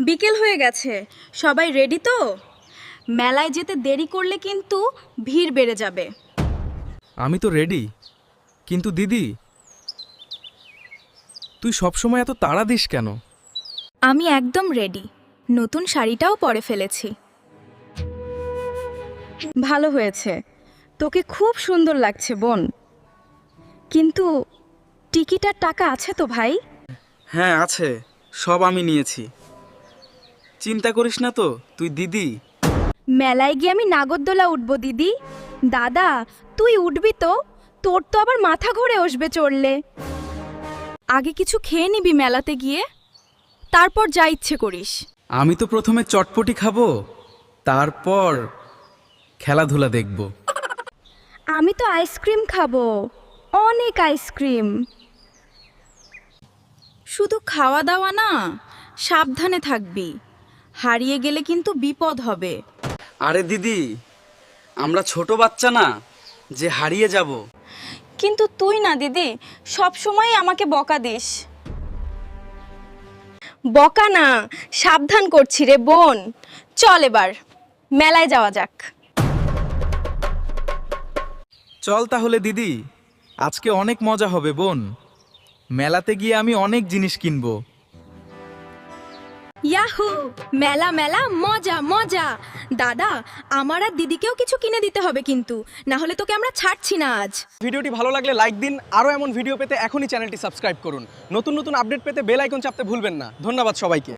বিকেল হয়ে গেছে, সবাই রেডি তো? মেলায় যেতে দেরি করলে কিন্তু ভিড় বেড়ে যাবে। আমি তো রেডি, কিন্তু দিদি তুই সবসময় এত তাড়া দিস কেন? আমি একদম রেডি, নতুন শাড়িটাও পরে ফেলেছি। ভালো হয়েছে, তোকে খুব সুন্দর লাগছে বোন। কিন্তু টিকিট আর টাকা আছে তো ভাই? হ্যাঁ আছে, সব আমি নিয়েছি। চিন্তা করিস না তো, তুই দিদি। মেলায় গিয়ে আমি নাগরদোলা উঠবো দিদি। দাদা তুই উঠবি তো? তোর তো আবার মাথা ঘুরে আসবে চড়লে। আগে কিছু খেয়ে নিবি মেলাতে গিয়ে, তারপর যা ইচ্ছে করিস। আমি তো প্রথমে চটপটি খাবো, তারপর খেলাধুলা দেখব। আমি তো আইসক্রিম খাবো, অনেক আইসক্রিম। শুধু খাওয়া দাওয়া না, সাবধানে থাকবি, হারিয়ে গেলে কিন্তু বিপদ হবে। আরে দিদি, আমরা ছোট বাচ্চা না যে হারিয়ে যাব। কিন্তু তুই না দিদি, সব সময় আমাকে বকা দিস। বকা না, সাবধান করছি রে বোন। চল এবার মেলায় যাওয়া যাক। চল তাহলে দিদি, আজকে অনেক মজা হবে বোন। মেলাতে গিয়ে আমি অনেক জিনিস কিনবো। ইয়াহু, মেলা মেলা, মজা মজা। দাদা, আমার আর দিদিকেও কিছু কিনে দিতে হবে কিন্তু, না হলে তোকে আমরা ছাড়ছি না আজ। ভিডিওটি ভালো লাগলে লাইক দিন, আরও এমন ভিডিও পেতে এখনই চ্যানেলটি সাবস্ক্রাইব করুন। নতুন নতুন আপডেট পেতে বেল আইকন চাপতে ভুলবেন না। ধন্যবাদ সবাইকে।